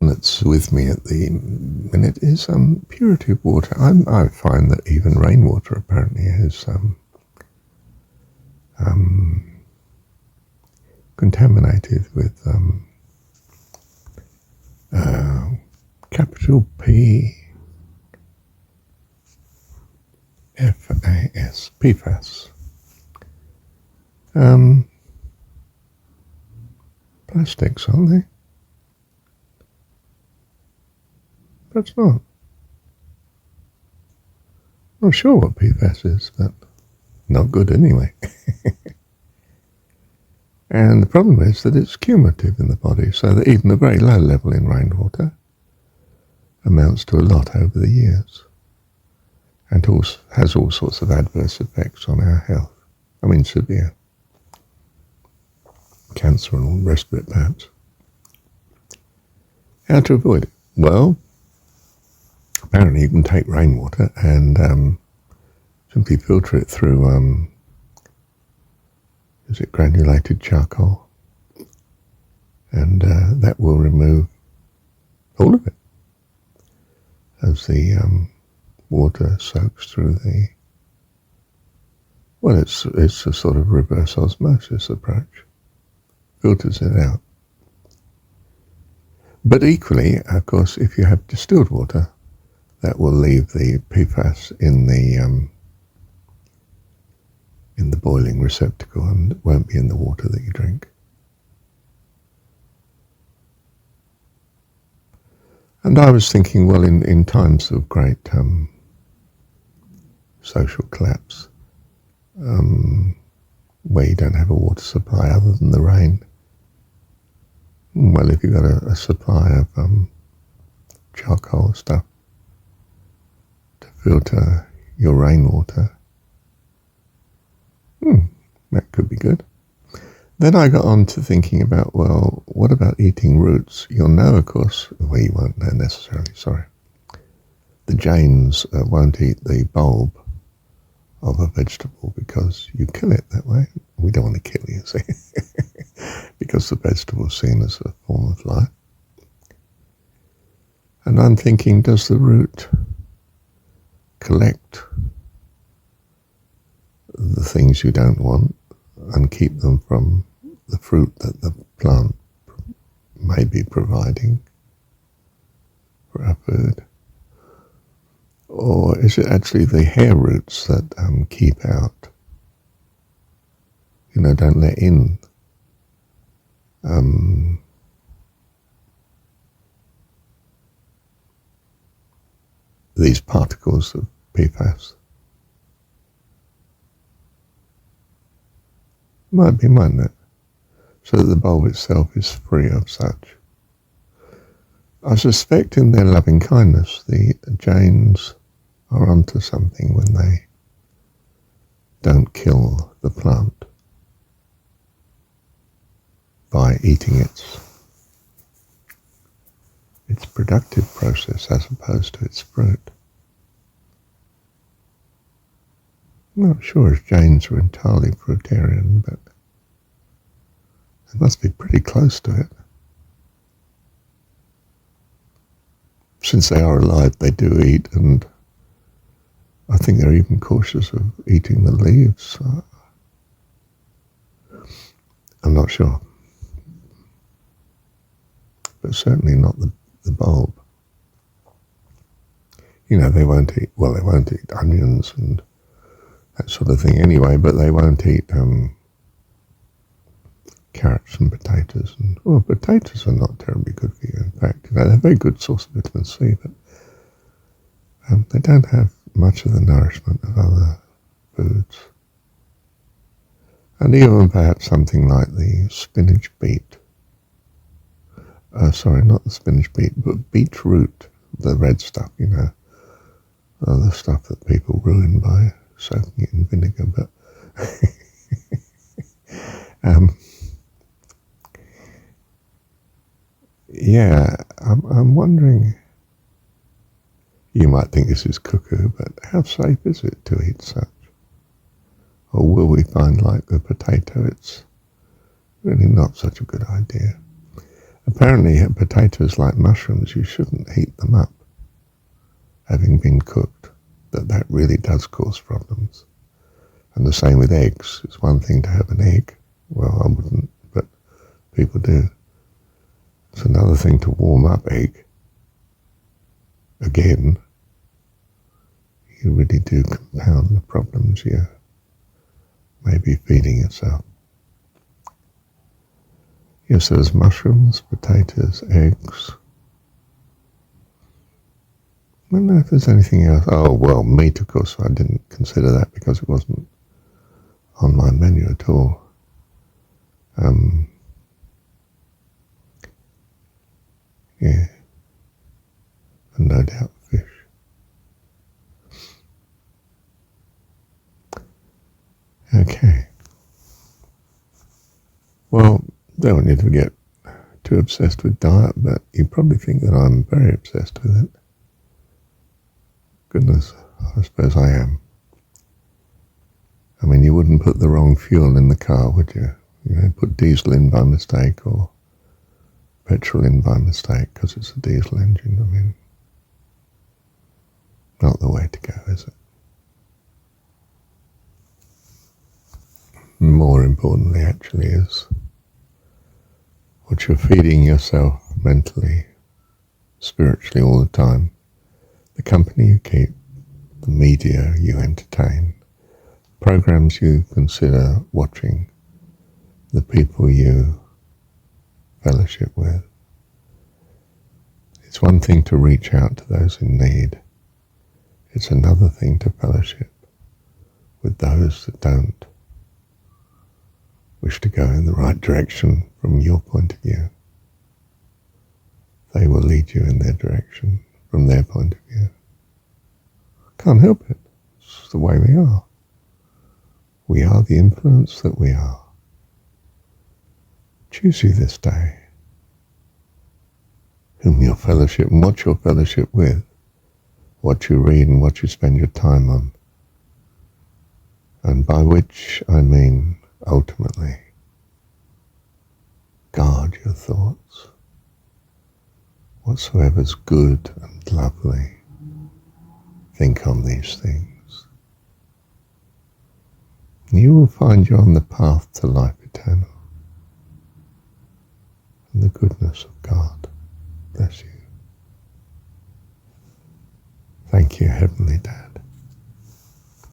that's with me at the minute is pyritee water. I find that even rainwater apparently is contaminated with capital PFAS. Plastics, aren't they? That's not. Not sure what PFAS is, but not good anyway. And the problem is that it's cumulative in the body, so that even a very low level in rainwater amounts to a lot over the years, and also has all sorts of adverse effects on our health. I mean, severe cancer and all the rest of it, perhaps. How to avoid it? Well, apparently you can take rainwater and simply filter it through, is it granulated charcoal? And that will remove all of it as the water soaks through the, well, it's a sort of reverse osmosis approach. Filters it out. But equally, of course, if you have distilled water, that will leave the PFAS in the boiling receptacle and it won't be in the water that you drink. And I was thinking, well, in times of great social collapse, where you don't have a water supply other than the rain, well, if you've got a supply of charcoal stuff to filter your rainwater, that could be good. Then I got on to thinking about, well, what about eating roots? You'll know, of course, well, you won't know necessarily, sorry. The Jains won't eat the bulb of a vegetable because you kill it that way. We don't want to kill you, see, because the vegetable is seen as a form of life. And I'm thinking, does the root collect the things you don't want and keep them from the fruit that the plant may be providing for our food? Or is it actually the hair roots that keep out, don't let in these particles of PFAS? Might be, mightn't it? So that the bulb itself is free of such. I suspect in their loving kindness, the Jains are onto something when they don't kill the plant by eating its productive process as opposed to its fruit. I'm not sure if Jains are entirely fruitarian, but they must be pretty close to it. Since they are alive, they do eat, and I think they're even cautious of eating the leaves. I'm not sure. But certainly not the bulb. They won't eat onions and that sort of thing anyway, but they won't eat carrots and potatoes. And potatoes are not terribly good for you. In fact, they're a very good source of vitamin C, but they don't have much of the nourishment of other foods. And even perhaps something like the spinach beet. Sorry, not the spinach beet, but beetroot, the red stuff, the stuff that people ruin by soaking it in vinegar, but yeah, I'm wondering, you might think this is cuckoo, but how safe is it to eat such? Or will we find, like the potato, it's really not such a good idea? Apparently, potatoes, like mushrooms, you shouldn't heat them up, having been cooked. That really does cause problems. And the same with eggs. It's one thing to have an egg. Well, I wouldn't, but people do. It's another thing to warm up egg. Again, you really do compound the problems you may be feeding yourself. Yes, there's mushrooms, potatoes, eggs. I don't know if there's anything else. Oh, well, meat, of course. I didn't consider that because it wasn't on my menu at all. Yeah, and no doubt fish. Okay. Well, don't want you to get too obsessed with diet, but you probably think that I'm very obsessed with it. Goodness, I suppose I am. I mean, you wouldn't put the wrong fuel in the car, would you? You know, put diesel in by mistake or petrol in by mistake because it's a diesel engine. I mean, not the way to go, is it? More importantly, actually, is what you're feeding yourself mentally, spiritually all the time, the company you keep, the media you entertain, programs you consider watching, the people you fellowship with. It's one thing to reach out to those in need. It's another thing to fellowship with those that don't wish to go in the right direction from your point of view. They will lead you in their direction from their point of view. Can't help it. It's the way we are. We are the influence that we are. Choose you this day whom you'll fellowship and what you'll fellowship with, what you read and what you spend your time on. And by which I mean, ultimately, guard your thoughts. Whatsoever's good and lovely, think on these things. You will find you on the path to life eternal and the goodness of God. Bless you. Thank you, Heavenly Dad.